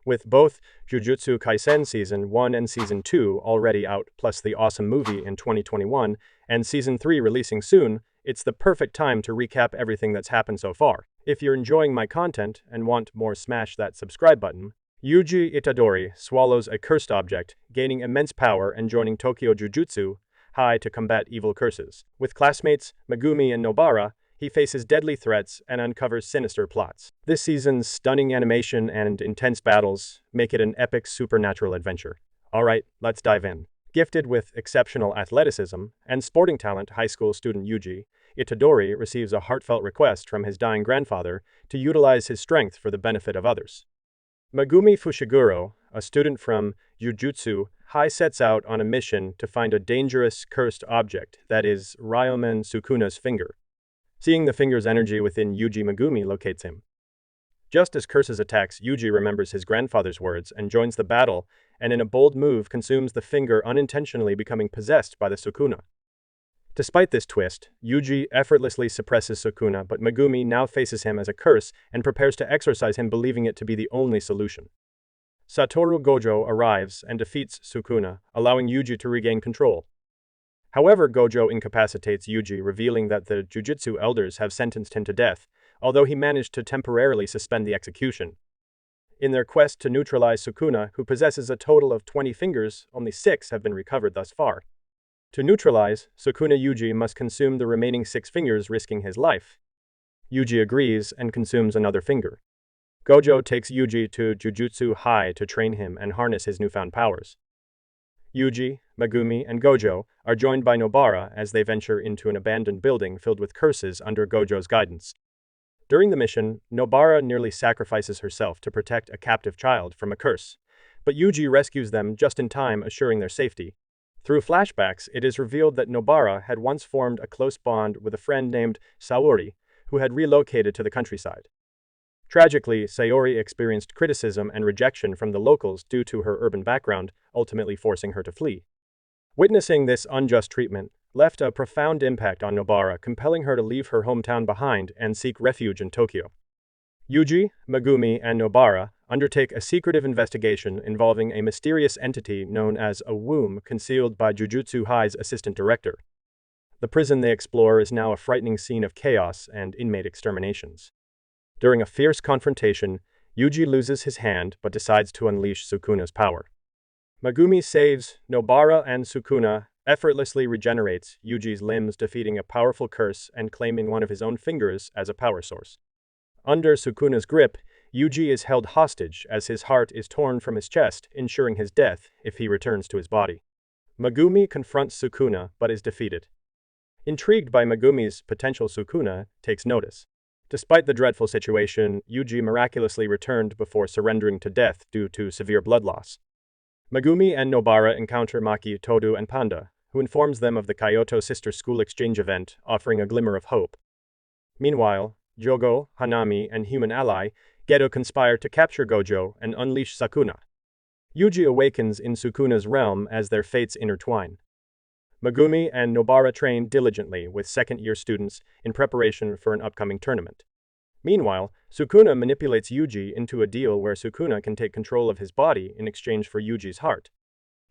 With both Jujutsu Kaisen Season 1 and Season 2 already out, plus the awesome movie in 2021, and Season 3 releasing soon, it's the perfect time to recap everything that's happened so far. If you're enjoying my content and want more, smash that subscribe button. Yuji Itadori swallows a cursed object, gaining immense power and joining Tokyo Jujutsu High to combat evil curses. With classmates Megumi and Nobara, he faces deadly threats and uncovers sinister plots. This season's stunning animation and intense battles make it an epic supernatural adventure. Alright, let's dive in. Gifted with exceptional athleticism and sporting talent, high school student Yuji Itadori receives a heartfelt request from his dying grandfather to utilize his strength for the benefit of others. Megumi Fushiguro, a student from Jujutsu High, sets out on a mission to find a dangerous, cursed object that is Ryomen Sukuna's finger. Seeing the finger's energy within Yuji, Megumi locates him. Just as curses attacks, Yuji remembers his grandfather's words and joins the battle, and in a bold move consumes the finger, unintentionally becoming possessed by the Sukuna. Despite this twist, Yuji effortlessly suppresses Sukuna, but Megumi now faces him as a curse and prepares to exorcise him, believing it to be the only solution. Satoru Gojo arrives and defeats Sukuna, allowing Yuji to regain control. However, Gojo incapacitates Yuji, revealing that the Jujutsu elders have sentenced him to death, although he managed to temporarily suspend the execution. In their quest to neutralize Sukuna, who possesses a total of 20 fingers, only 6 have been recovered thus far. To neutralize Sukuna, Yuji must consume the remaining 6 fingers, risking his life. Yuji agrees and consumes another finger. Gojo takes Yuji to Jujutsu High to train him and harness his newfound powers. Yuji, Megumi, and Gojo are joined by Nobara as they venture into an abandoned building filled with curses under Gojo's guidance. During the mission, Nobara nearly sacrifices herself to protect a captive child from a curse, but Yuji rescues them just in time, assuring their safety. Through flashbacks, it is revealed that Nobara had once formed a close bond with a friend named Saori, who had relocated to the countryside. Tragically, Sayori experienced criticism and rejection from the locals due to her urban background, ultimately forcing her to flee. Witnessing this unjust treatment left a profound impact on Nobara, compelling her to leave her hometown behind and seek refuge in Tokyo. Yuji, Megumi, and Nobara undertake a secretive investigation involving a mysterious entity known as a womb concealed by Jujutsu High's assistant director. The prison they explore is now a frightening scene of chaos and inmate exterminations. During a fierce confrontation, Yuji loses his hand but decides to unleash Sukuna's power. Megumi saves Nobara, and Sukuna effortlessly regenerates Yuji's limbs, defeating a powerful curse and claiming one of his own fingers as a power source. Under Sukuna's grip, Yuji is held hostage as his heart is torn from his chest, ensuring his death if he returns to his body. Megumi confronts Sukuna but is defeated. Intrigued by Megumi's potential, Sukuna takes notice. Despite the dreadful situation, Yuji miraculously returned before surrendering to death due to severe blood loss. Megumi and Nobara encounter Maki, Toru, and Panda, who informs them of the Kyoto Sister School exchange event, offering a glimmer of hope. Meanwhile, Jogo, Hanami, and human ally Gedo conspire to capture Gojo and unleash Sukuna. Yuji awakens in Sukuna's realm as their fates intertwine. Megumi and Nobara train diligently with second-year students in preparation for an upcoming tournament. Meanwhile, Sukuna manipulates Yuji into a deal where Sukuna can take control of his body in exchange for Yuji's heart.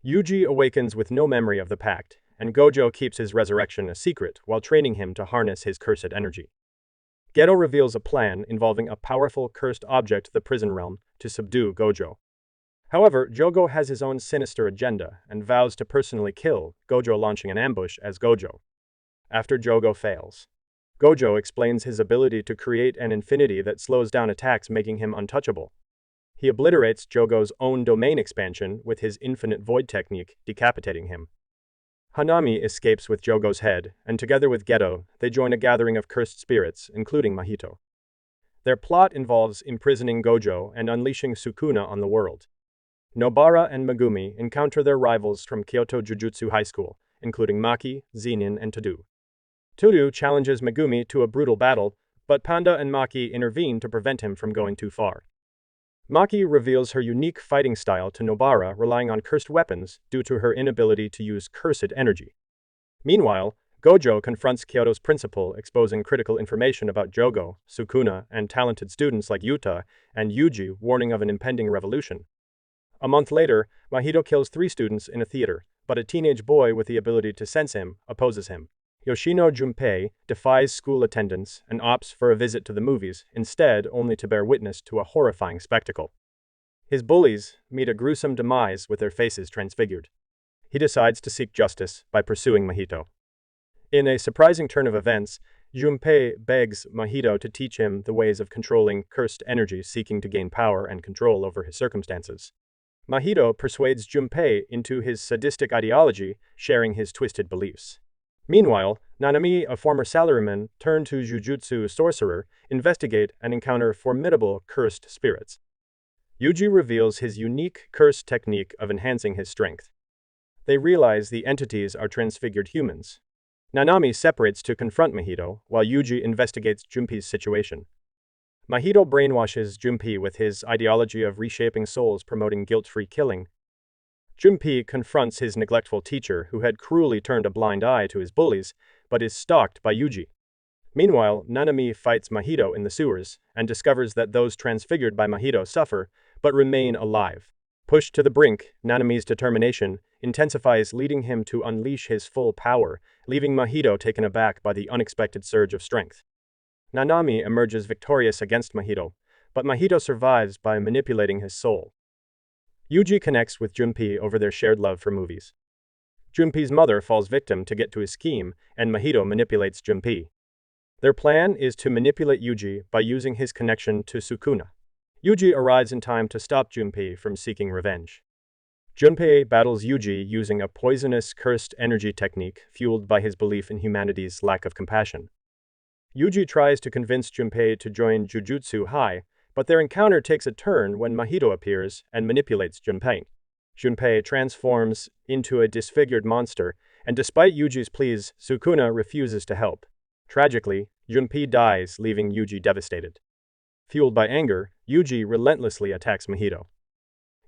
Yuji awakens with no memory of the pact, and Gojo keeps his resurrection a secret while training him to harness his cursed energy. Gedo reveals a plan involving a powerful cursed object, the prison realm, to subdue Gojo. However, Jogo has his own sinister agenda and vows to personally kill Gojo, launching an ambush as Gojo. After Jogo fails, Gojo explains his ability to create an infinity that slows down attacks, making him untouchable. He obliterates Jogo's own domain expansion with his infinite void technique, decapitating him. Hanami escapes with Jogo's head, and together with Gedo, they join a gathering of cursed spirits, including Mahito. Their plot involves imprisoning Gojo and unleashing Sukuna on the world. Nobara and Megumi encounter their rivals from Kyoto Jujutsu High School, including Maki, Zenin, and Toru. Toru challenges Megumi to a brutal battle, but Panda and Maki intervene to prevent him from going too far. Maki reveals her unique fighting style to Nobara, relying on cursed weapons due to her inability to use cursed energy. Meanwhile, Gojo confronts Kyoto's principal, exposing critical information about Jogo, Sukuna, and talented students like Yuta and Yuji, warning of an impending revolution. A month later, Mahito kills 3 students in a theater, but a teenage boy with the ability to sense him opposes him. Yoshino Junpei defies school attendance and opts for a visit to the movies, instead only to bear witness to a horrifying spectacle. His bullies meet a gruesome demise with their faces transfigured. He decides to seek justice by pursuing Mahito. In a surprising turn of events, Junpei begs Mahito to teach him the ways of controlling cursed energy seeking to gain power and control over his circumstances. Mahito persuades Junpei into his sadistic ideology, sharing his twisted beliefs. Meanwhile, Nanami, a former salaryman turned to Jujutsu sorcerer, investigate and encounter formidable cursed spirits. Yuji reveals his unique curse technique of enhancing his strength. They realize the entities are transfigured humans. Nanami separates to confront Mahito, while Yuji investigates Junpei's situation. Mahito brainwashes Junpei with his ideology of reshaping souls promoting guilt-free killing. Junpei confronts his neglectful teacher, who had cruelly turned a blind eye to his bullies, but is stalked by Yuji. Meanwhile, Nanami fights Mahito in the sewers, and discovers that those transfigured by Mahito suffer, but remain alive. Pushed to the brink, Nanami's determination intensifies, leading him to unleash his full power, leaving Mahito taken aback by the unexpected surge of strength. Nanami emerges victorious against Mahito, but Mahito survives by manipulating his soul. Yuji connects with Junpei over their shared love for movies. Junpei's mother falls victim to get to his scheme, and Mahito manipulates Junpei. Their plan is to manipulate Yuji by using his connection to Sukuna. Yuji arrives in time to stop Junpei from seeking revenge. Junpei battles Yuji using a poisonous cursed energy technique fueled by his belief in humanity's lack of compassion. Yuji tries to convince Junpei to join Jujutsu High, but their encounter takes a turn when Mahito appears and manipulates Junpei. Junpei transforms into a disfigured monster, and despite Yuji's pleas, Sukuna refuses to help. Tragically, Junpei dies, leaving Yuji devastated. Fueled by anger, Yuji relentlessly attacks Mahito,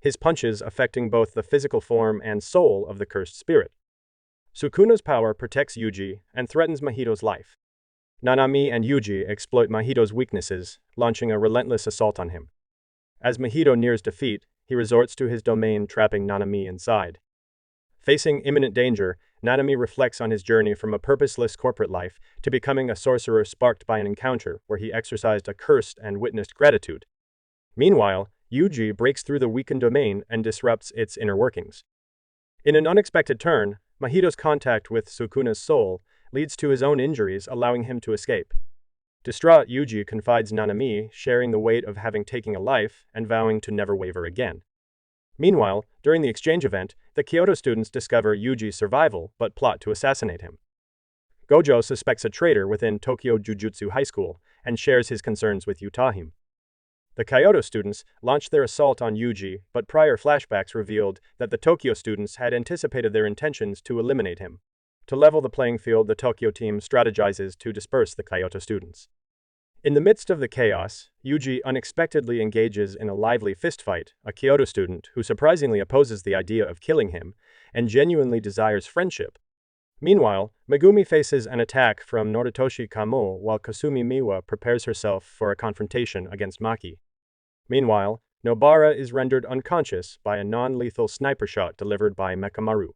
his punches affecting both the physical form and soul of the cursed spirit. Sukuna's power protects Yuji and threatens Mahito's life. Nanami and Yuji exploit Mahito's weaknesses, launching a relentless assault on him. As Mahito nears defeat, he resorts to his domain, trapping Nanami inside. Facing imminent danger, Nanami reflects on his journey from a purposeless corporate life to becoming a sorcerer sparked by an encounter where he exercised a curse and witnessed gratitude. Meanwhile, Yuji breaks through the weakened domain and disrupts its inner workings. In an unexpected turn, Mahito's contact with Sukuna's soul leads to his own injuries, allowing him to escape. Distraught, Yuji confides Nanami, sharing the weight of having taken a life and vowing to never waver again. Meanwhile, during the exchange event, the Kyoto students discover Yuji's survival but plot to assassinate him. Gojo suspects a traitor within Tokyo Jujutsu High School and shares his concerns with Utahim. The Kyoto students launched their assault on Yuji, but prior flashbacks revealed that the Tokyo students had anticipated their intentions to eliminate him. To level the playing field, the Tokyo team strategizes to disperse the Kyoto students. In the midst of the chaos, Yuji unexpectedly engages in a lively fistfight, a Kyoto student who surprisingly opposes the idea of killing him and genuinely desires friendship. Meanwhile, Megumi faces an attack from Noritoshi Kamo while Kasumi Miwa prepares herself for a confrontation against Maki. Meanwhile, Nobara is rendered unconscious by a non-lethal sniper shot delivered by Mekamaru.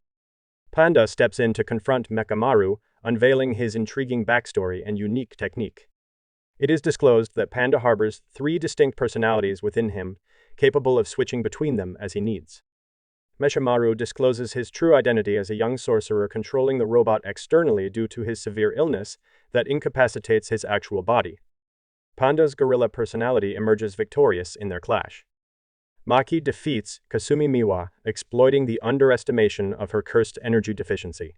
Panda steps in to confront Mekamaru, unveiling his intriguing backstory and unique technique. It is disclosed that Panda harbors 3 distinct personalities within him, capable of switching between them as he needs. Mekamaru discloses his true identity as a young sorcerer controlling the robot externally due to his severe illness that incapacitates his actual body. Panda's gorilla personality emerges victorious in their clash. Maki defeats Kasumi Miwa, exploiting the underestimation of her cursed energy deficiency.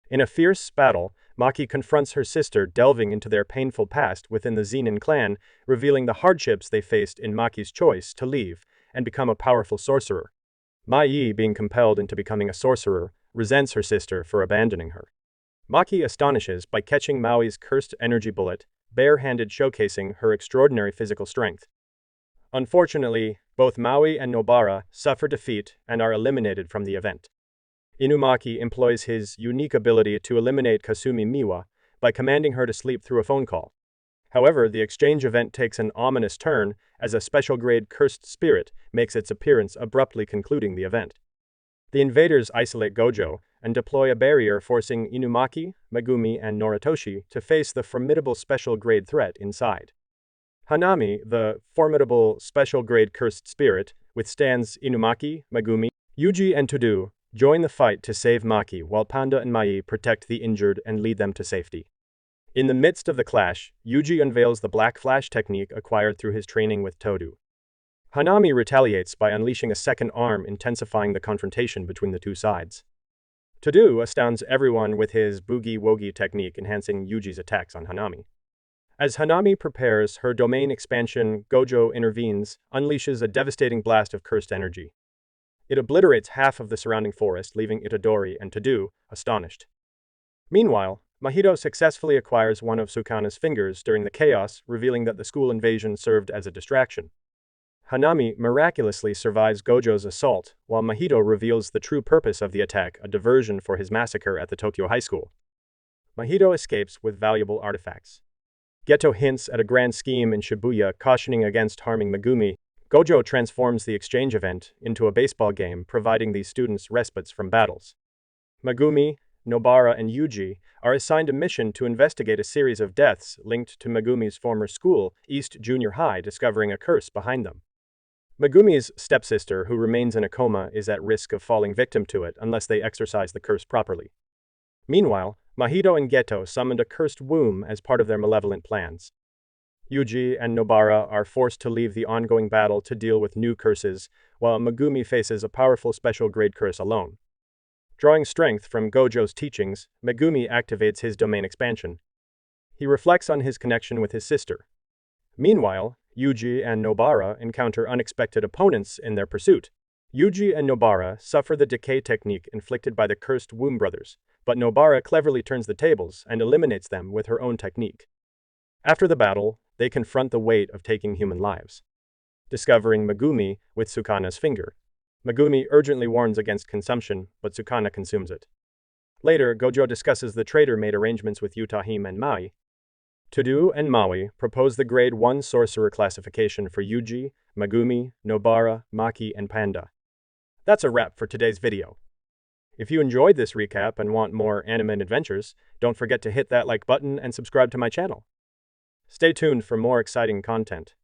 In a fierce battle, Maki confronts her sister, delving into their painful past within the Zenin clan, revealing the hardships they faced in Maki's choice to leave and become a powerful sorcerer. Mai, being compelled into becoming a sorcerer, resents her sister for abandoning her. Maki astonishes by catching Maui's cursed energy bullet, bare-handed, showcasing her extraordinary physical strength. Unfortunately, both Maui and Nobara suffer defeat and are eliminated from the event. Inumaki employs his unique ability to eliminate Kasumi Miwa by commanding her to sleep through a phone call. However, the exchange event takes an ominous turn as a special-grade cursed spirit makes its appearance, abruptly concluding the event. The invaders isolate Gojo and deploy a barrier, forcing Inumaki, Megumi, and Noritoshi to face the formidable special-grade threat inside. Hanami, the formidable special-grade cursed spirit, withstands Inumaki, Megumi, Yuji, and Todo, join the fight to save Maki, while Panda and Mai protect the injured and lead them to safety. In the midst of the clash, Yuji unveils the Black Flash technique acquired through his training with Todo. Hanami retaliates by unleashing a second arm, intensifying the confrontation between the two sides. Todo astounds everyone with his Boogie Wogie technique, enhancing Yuji's attacks on Hanami. As Hanami prepares her domain expansion, Gojo intervenes, unleashes a devastating blast of cursed energy. It obliterates half of the surrounding forest, leaving Itadori and Todo astonished. Meanwhile, Mahito successfully acquires one of Sukuna's fingers during the chaos, revealing that the school invasion served as a distraction. Hanami miraculously survives Gojo's assault, while Mahito reveals the true purpose of the attack, a diversion for his massacre at the Tokyo High School. Mahito escapes with valuable artifacts. Geto hints at a grand scheme in Shibuya, cautioning against harming Megumi. Gojo transforms the exchange event into a baseball game, providing these students respites from battles. Megumi, Nobara, and Yuji are assigned a mission to investigate a series of deaths linked to Megumi's former school, East Junior High, discovering a curse behind them. Megumi's stepsister, who remains in a coma, is at risk of falling victim to it unless they exorcise the curse properly. Meanwhile, Mahito and Geto summoned a cursed womb as part of their malevolent plans. Yuji and Nobara are forced to leave the ongoing battle to deal with new curses, while Megumi faces a powerful special-grade curse alone. Drawing strength from Gojo's teachings, Megumi activates his domain expansion. He reflects on his connection with his sister. Meanwhile, Yuji and Nobara encounter unexpected opponents in their pursuit. Yuji and Nobara suffer the decay technique inflicted by the cursed womb brothers, but Nobara cleverly turns the tables and eliminates them with her own technique. After the battle, they confront the weight of taking human lives, discovering Megumi with Sukuna's finger. Megumi urgently warns against consumption, but Sukuna consumes it. Later, Gojo discusses the traitor-made arrangements with Utahime and Mai. Todo and Maui propose the Grade 1 sorcerer classification for Yuji, Megumi, Nobara, Maki, and Panda. That's a wrap for today's video. If you enjoyed this recap and want more anime adventures, don't forget to hit that like button and subscribe to my channel. Stay tuned for more exciting content.